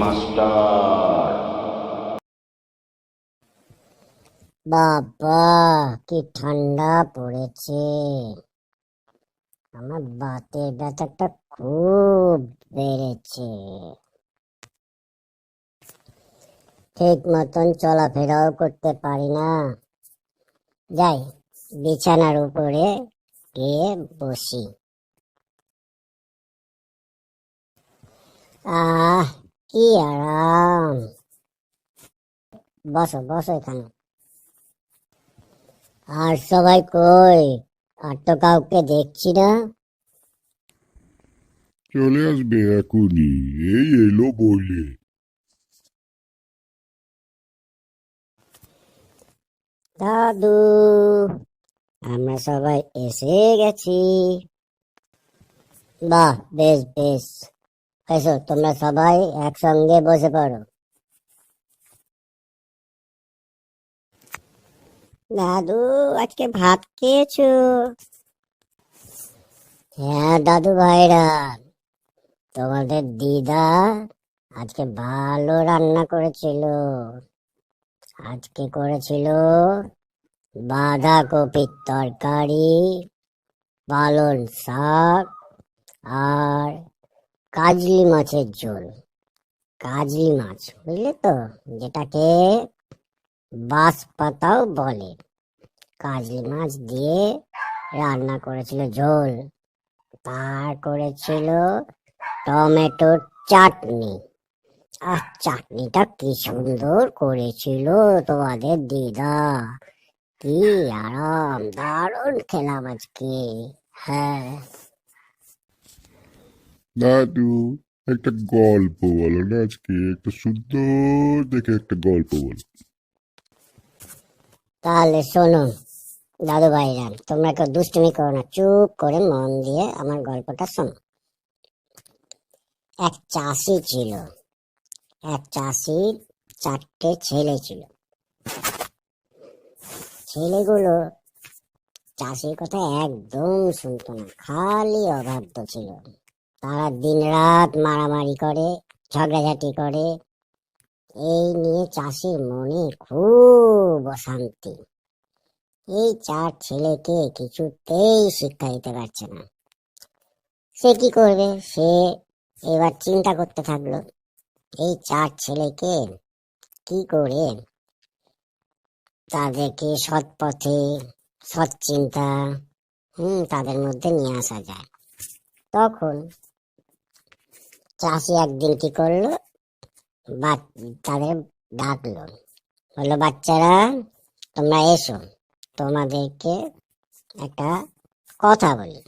Master. বাবা, কি ঠান্ডা পড়েছে। আমার বাতের ব্যথাটা খুব বেড়েছে। ঠিক মতন চলাফেরাও করতে পারি না। যাই, বিছানার উপরে গিয়ে বসি। আহ, কি আরাম। বসো বসো এখানে। আর সবাই কই? আর তো কাউকে দেখছি না। চলে আসবে এখনই, এই এলো বলে। দাদু, আমরা সবাই এসে গেছি। বাহ, বেশ বেশ। এসো, তোমরা সবাই একসঙ্গে বসে পড়ো। দাদু, আজকে ভাত খেয়েছো? হ্যাঁ দাদু ভাইরা, তোমাদের দিদা আজকে ভালো রান্না করেছিল। আজকে করেছিল বাঁধাকপির তরকারি, পালং শাক, আর কাজলি মাছের ঝোল। কাজলি মাছ, বুঝলে তো, যেটাকে বাঁশ পাতাও বলে। কাজলি মাছ দিয়ে রান্না করেছিল ঝোল। তার করেছিল টমেটোর চাটনি। আর চাটনিটা কি সুন্দর করেছিল তোমাদের দিদা। কি আরাম, দারুণ খেলাম আজকে। হ্যাঁ, দাদু, একটা গল্প বলো না, আজকে একটা সুন্দর দেখে একটা গল্প বলো। তাহলে শোনো দাদু ভাইরা, তোমরা কেউ দুষ্টুমি করো না, চুপ করে মন দিয়ে আমার গল্পটা শোনো। এক চাষি ছিল। এক চাষির 4টে ছেলে ছিল। ছেলেগুলো চাষির কথা একদম শুনতো না, খালি অবাধ্য ছিল। তারা দিন রাত মারামারি করে, ঝগড়াঝাটি করে। এই নিয়ে চাষির মনে খুব অশান্তি। এই 4 ছেলেকে কিছুতেই শিক্ষা দিতে পারছে না। সে কি করবে? সে এবার চিন্তা করতে থাকলো, এই 4 ছেলেকে কি করে তাদেরকে সৎ পথে, সৎ চিন্তা তাদের মধ্যে নিয়ে আসা যায়। তখন চাষি একদিন কি করলো, তাদের ডাকলো, বললো, বাচ্চারা তোমরা এসো, তোমাদেরকে একটা কথা বলি।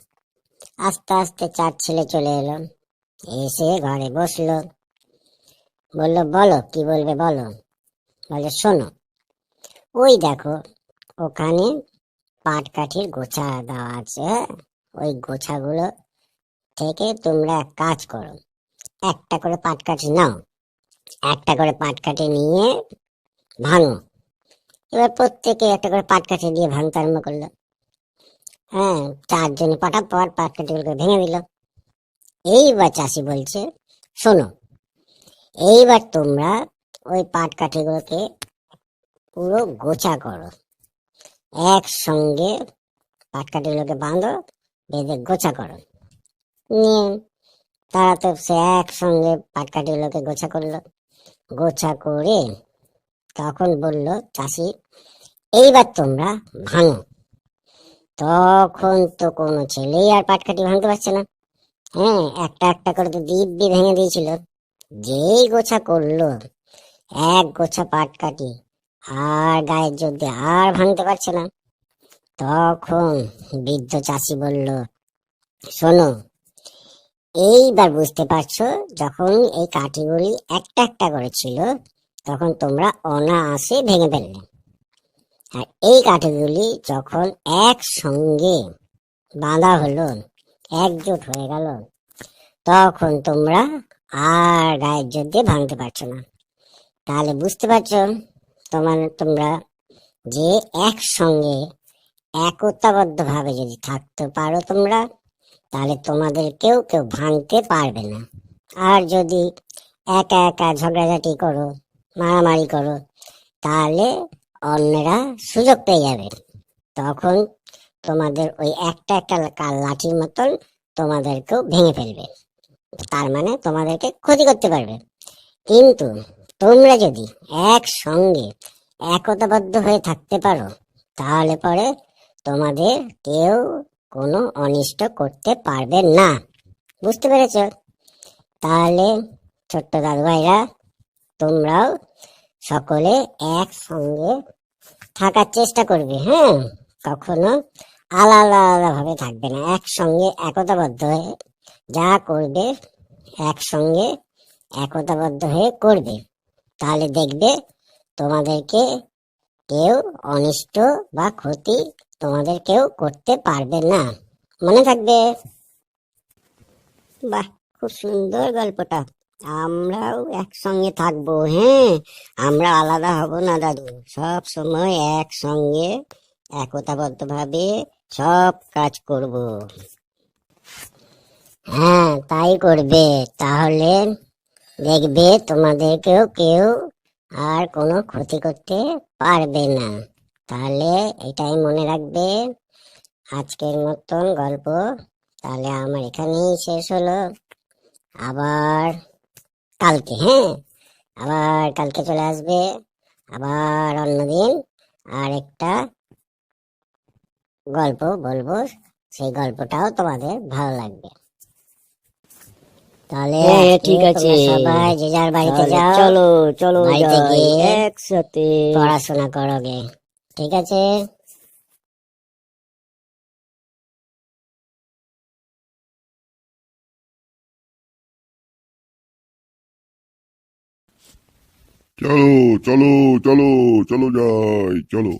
আস্তে আস্তে 4 ছেলে চলে এলো, এসে ঘরে বসলো। বললো, বলো কি বলবে বলো। বলে, শোনো, ওই দেখো ওখানে পাটকাঠির গোছা দেওয়া আছে, হ্যাঁ? ওই গোছাগুলো থেকে তোমরা এক কাজ করো, একটা করে পাটকাঠি নাও। একটা করে পাটকাঠি নিয়ে ভাঙো। এবার প্রত্যেকে একটা করে পাটকাঠি দিয়ে ভাঙতে আরম্ভ করলো। হ্যাঁ, 4 জনে পটাপট পাটকাঠিগুলোকে ভেঙে দিল। এইবার চাষি বলছে, শোনো, এইবার তোমরা ওই পাটকাঠিগুলোকে পুরো গোছা করো। একসঙ্গে পাটকাঠিগুলোকে বাঁধো, বেঁধে গোছা করো। নিয়ে তারা তো সে একসঙ্গে পাটকাঠিগুলোকে গোছা করলো। গোছা করে তখন বলল চাষি, এইবার তোমরা ভাঙো। তখন তো কোনো ছেলেই আর পাটকাঠি ভাঙতে পারছে না। হ্যাঁ, একটা একটা করে তো দিব্যি ভেঙে দিয়েছিল। যেই গোছা করলো, এক গোছা পাটকাঠি আর গায়ের জোর দিয়ে আর ভাঙতে পারছে না। তখন বৃদ্ধ চাষি বলল, শোনো, এইবার বুঝতে পারছো, যখন এই কাঠিগুলি একটা একটা করে ছিল, তখন তোমরা অনায়াসে ভেঙে ফেললে। আর এই কাঠিগুলি যখন একসঙ্গে বাঁধা হলো, একজোট হয়ে গেল, তখন তোমরা আর গায়ের জোর দিয়ে ভাঙতে পারছো না। তাহলে বুঝতে পারছো তোমরা যে একসঙ্গে একতাবদ্ধ ভাবে যদি থাকতে পারো তোমরা, তাহলে তোমাদের কেউ ভাঙতে পারবে না। আর যদি একা একা ঝগড়াঝাটি করো, মারামারি করো, তাহলে অন্যরা সুযোগ পেয়ে যাবে। তখন তোমাদের ওই একটা একটা লাঠির মতন তোমাদেরকেও ভেঙে ফেলবে, তার মানে তোমাদেরকে ক্ষতি করতে পারবে। কিন্তু তোমরা যদি একসঙ্গে একতাবদ্ধ হয়ে থাকতে পারো, তাহলে পরে তোমাদের কেউ কোনো অনিষ্ট করতে পারবে না। বুঝতে পেরেছ? তাহলে ছোট্ট দাদু ভাইরা, তোমরাও সকলে একসঙ্গে থাকার চেষ্টা করবে। হ্যাঁ, কখনো আলাদা আলাদা ভাবে থাকবে না, একসঙ্গে একতাবদ্ধ হয়ে যা করবে একসঙ্গে একতাবদ্ধ হয়ে করবে। তাহলে দেখবে তোমাদেরকে কেউ অনিষ্ট বা ক্ষতি তোমাদের কেউ করতে পারবে না। মনে থাকবে। বাহ, খুব সুন্দর গল্পটা। আমরাও একসঙ্গে থাকবো। হ্যাঁ, আমরা আলাদা হব না দাদু, সব সময় একসঙ্গে একতাবদ্ধ ভাবে সব কাজ করব। হ্যাঁ, তাই করবে। তাহলে দেখবে তোমাদেরকেও কেউ আর কোনো ক্ষতি করতে পারবে না। তাহলে এটাই মনে রাখবে। আজকের মতন গল্প তাহলে আমার এখানেই শেষ হলো। আবার কালকে, হ্যাঁ, আবার কালকে চলে আসবে, আবার অন্যদিন আর একটা গল্প বলবো, সেই গল্পটাও তোমাদের ভালো লাগবে। তাহলে হ্যাঁ আজকে ঠিক আছে, তোমরা সবাই যে যার বাড়িতে তাহলে যাও, চলো চলো বাড়িতে যাই গিয়ে একসাথে। পড়াশোনা করো গে। ঠিক আছে? চলো চলো চলো চলো যাই চলো।